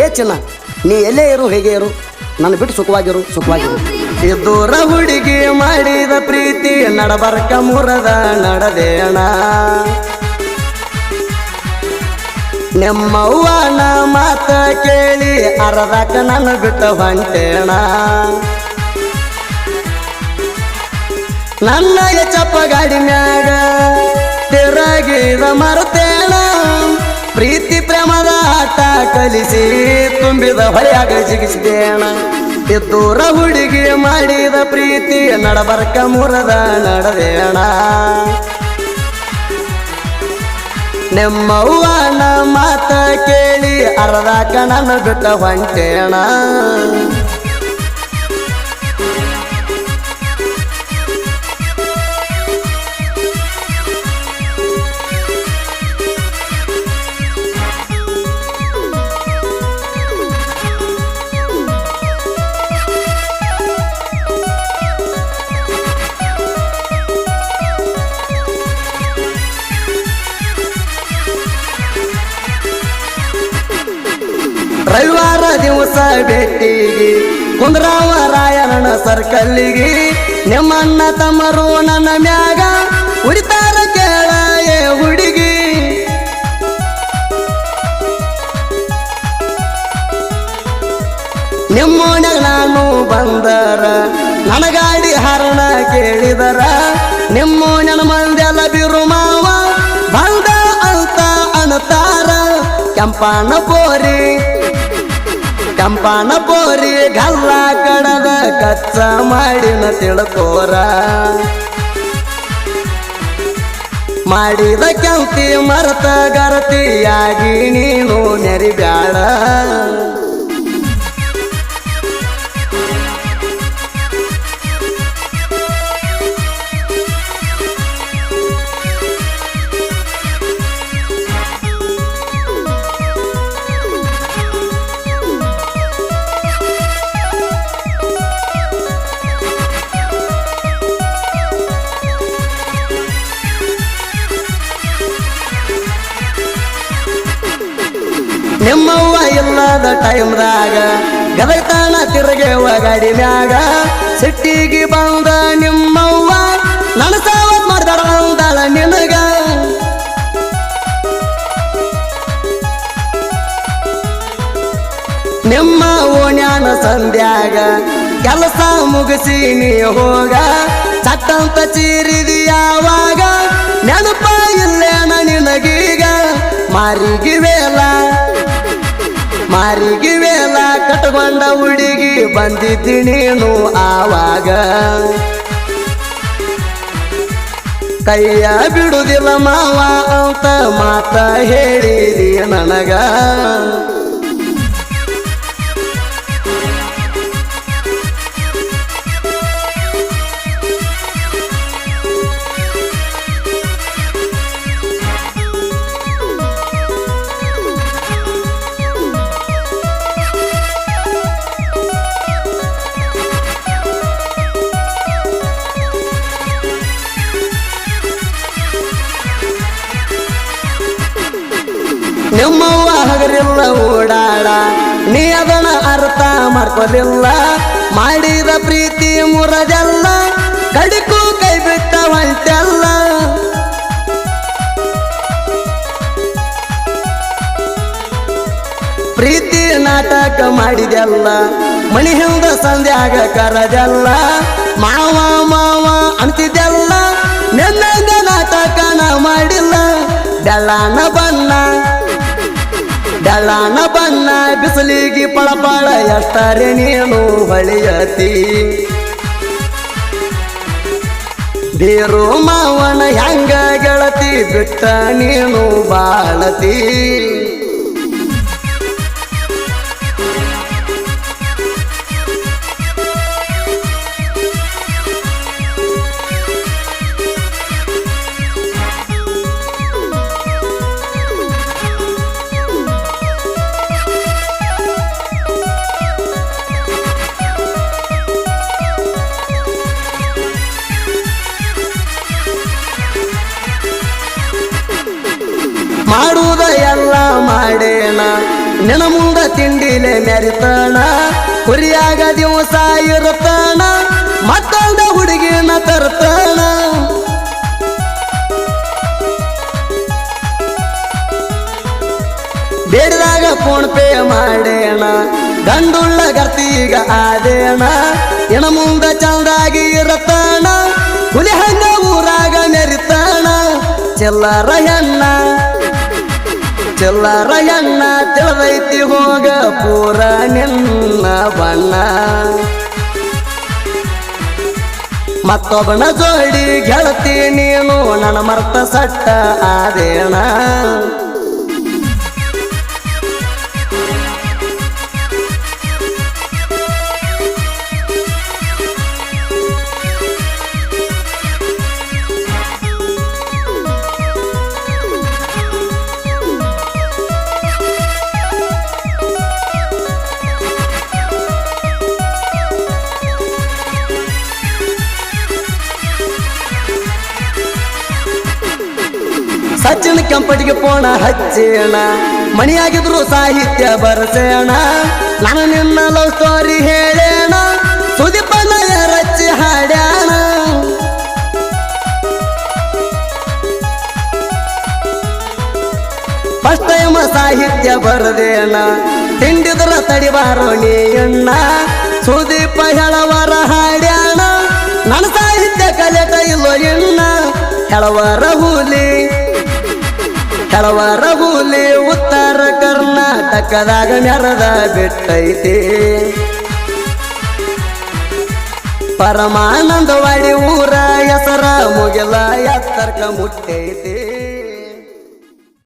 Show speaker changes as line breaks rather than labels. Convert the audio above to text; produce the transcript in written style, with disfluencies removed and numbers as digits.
ಏ ಚಿನ್ನ, ನೀ ಎಲ್ಲೇ ಇರು ಹೇಗೆ ಇರು, ನನ್ನ ಬಿಟ್ಟು ಸುಖವಾಗಿರು ಸುಖವಾಗಿರು. ಇದ್ದೂರ ಹುಡುಗಿ ಮಾಡಿದ ಪ್ರೀತಿ ನಡಬರ್ಕ ಮುರದ ನಡೆದೇಣ. ನಿಮ್ಮವ್ವನ ಮಾತ ಕೇಳಿ ಅರದಾಕ ನನ್ನ ಬಿಟ್ಟ ಹೊಂಟೇಣ. ನನ್ನ ಚಪ್ಪ ಗಾಡಿ ಮ್ಯಾಗ ತಿರಗಿದ ಮರ್ತೇಣ. ಪ್ರೀತಿ ಪ್ರೇಮದ ಆಟ ಕಲಿಸಿ ತುಂಬಿದ ಹೊಳೆಯಾಗ ಜಿಗಿಸಿದೇಣ. ಇದ್ದೂರ ಹುಡುಗಿ ಮಾಡಿದ ಪ್ರೀತಿ ನಡಬರ್ಕ ಮುರದ ನಡೆದೇಣ. ನಿಮ್ಮವ್ವನ ಮಾತ ಕೇಳಿ ಅರ್ಧಾಕ ನನ್ನ ಬಿಟ್ಟ ಹೊಂಟೇಣ. ರವಿವಾರ ದಿವಸ ಭೇಟಿಗೆ ಕುಂದ್ರಾವ ರಾಯಣ್ಣ ಸರ್ಕಲ್ಲಿಗೆ. ನಿಮ್ಮಣ್ಣ ತಮ್ಮರು ನನ್ನ ಮ್ಯಾಗ ಉಡಿತಾರ ಕೇಳ ಏ ಹುಡುಗಿ. ನಿಮ್ಮೋಣ್ಯಾಗ ನಾನು ಬಂದರ ನನ್ನ ಗಾಡಿ ಹರಣ ಕೇಳಿದರ. ನಿಮ್ಮೋಣ್ಯನ ಮಂದೆಲ್ಲ ಬಿರು ಮಾವ ಬಂದ ಅಂತ ಅನ್ನತಾರ. ಕೆಂಪನ ಪೋರಿ ಗಲ್ಲ ಕಡದ ಕಚ್ಚ ಮಾಡಿನ ತಿಳ್ಕೋರ. ಮಾಡಿದ ಕೆಂಪಿ ಮರತ ಗರತಿಯಾಗಿ ನೀನು ನೆರಿಬ್ಯಾಡ. ನಿಮ್ಮವ್ವ ಇಲ್ಲದ ಟೈಮ್ದಾಗ ಗದೈತಾನ ತಿರುಗೇವ ಗಾಡಿ ಮ್ಯಾಗ. ಸಿಟ್ಟಿಗೆ ಬಂದ ನಿಮ್ಮವ್ವ ನನ್ನ ಸಾವತ್ ಮಾಡ್ದಾಳ ಅಂದಾಳ ನಿನಗ. ನಿಮ್ಮ ಓಣ್ಯಾನ ಸಂಧ್ಯಾಗ ಕೆಲಸ ಮುಗಿಸಿ ನೀ ಹೋಗ. ಚಟ್ಟಂತ ಚೀರಿದಿ ಯಾವಾಗ ನೆನಪ ಇಲ್ಲೇನ ನಿನಗೀಗ. ಮಾರಿಗೆ ವೇಲ ಕಟ್ಕೊಂಡ ಹುಡುಗಿ ಬಂದಿದ್ದಿ ನೀನು ಆವಾಗ. ಕೈಯ ಬಿಡುದಿಲ್ಲ ಮಾವ ಅಂತ ಮಾತ ಹೇಳಿದಿ ನನಗ. ನಿಮ್ಮವ್ವ ಹಗರಿಲ್ಲ ಓಡಾಡ, ನೀ ಅದನ್ನ ಅರ್ಥ ಮಾಡ್ಕೊಲಿಲ್ಲ. ಮಾಡಿದ ಪ್ರೀತಿ ಮುರದೆಲ್ಲ ಕಡಿಕು ಕೈ ಬಿಟ್ಟ ಹೊಂಟೆಲ್ಲ. ಪ್ರೀತಿ ನಾಟಕ ಮಾಡಿದೆಲ್ಲ ಮಣಿ ಹಿಂದ ಸಂಧ್ಯಾಗ ಕರದೆಲ್ಲ. ಮಾವ ಅಂತಿದ್ದೆಲ್ಲ ನಿನ್ನಂದ ನಾಟಕನ ಮಾಡಿಲ್ಲ. ಬೆಳ್ಳಾನ ಬಣ್ಣ ಬಿಸಿಲಿಗೆ ಪಳಪಳ ಎಷ್ಟರೆ ನೀನು ಹೊಳೆಯತಿ. ಬೇರು ಮಾವನ ಹೆಂಗ ಗೆಳತಿ ಬಿಟ್ಟ ನೀನು ಬಾಳತಿ. ಮಾಡುವುದ ಎಲ್ಲ ಮಾಡೇನ ನಿನ್ನ ಮುಂದ ತಿಂಡಿಲೆ ಮೆರಿತಾನ ಕುರಿಯಾಗ ದಿವಸ ಇರುತ್ತಾನ ಮತ್ತೊಂದ ಹುಡುಗಿನ ತರ್ತಾನ ಬೇಡಿದಾಗ ಫೋನ್ ಪೇ ಮಾಡೇಣ ಗಂಡುಳ್ಳ ಗರ್ತೀಗ ಆದೇಣ ಇನ ಮುಂದ ಚಂದಾಗಿ ಇರತಾನ ಹುಲಿ ಹಂಗ ಊರಾಗ ಮೆರಿತಾನ ಚೆಲ್ಲರ ಹೆಣ್ಣ ತಿಳಿದೈತಿ ಹೋಗ ಪೂರ ನಿನ್ನ ಬಣ್ಣ ಮತ್ತೊಬ್ಬನ ಜೋಡಿ ಗೆಳತಿ ನೀನು ನನ್ನ ಮರ್ತ ಸಟ್ಟ ಆದೇಣ ಸಚಿನ್ ಕೆಂಪಟಿಗೆ ಪೋಣ ಹಚ್ಚೇಣ ಮಣಿಯಾಗಿದ್ರು ಸಾಹಿತ್ಯ ಬರಸೇಣ ನಾನು ನಿನ್ನ ಲವ್ ಸ್ಟೋರಿ ಹೇಳೇಣ ಸುದೀಪನ ರಚ್ಚಿ ಹಾಡ್ಯಾಣ ಫಸ್ಟ್ ಟೈಮ್ ಸಾಹಿತ್ಯ ಬರದೇಣ ತಿಂಡಿದ್ರ ತಡಿಬಾರೋ ನೀಯಣ್ಣ ಸುದೀಪ ಹೇಳವರ ಹಾಡ್ಯಾಣ ನನ್ನ ಸಾಹಿತ್ಯ ಕಲೆಟ ಇಲ್ಲೋ ಎಣ್ಣ ಹೇಳವರ ಹುಲಿ ಉತ್ತರ ಕರ್ನಾಟಕದಾಗ ಮೆರದ ಬಿಟ್ಟೈತಿ ಪರಮಾನಂದವಾಡಿ ಊರ ಹೆಸರ ಮುಗಿಲ ಎತ್ತರ್ಕ ಮುಟ್ಟೈತಿ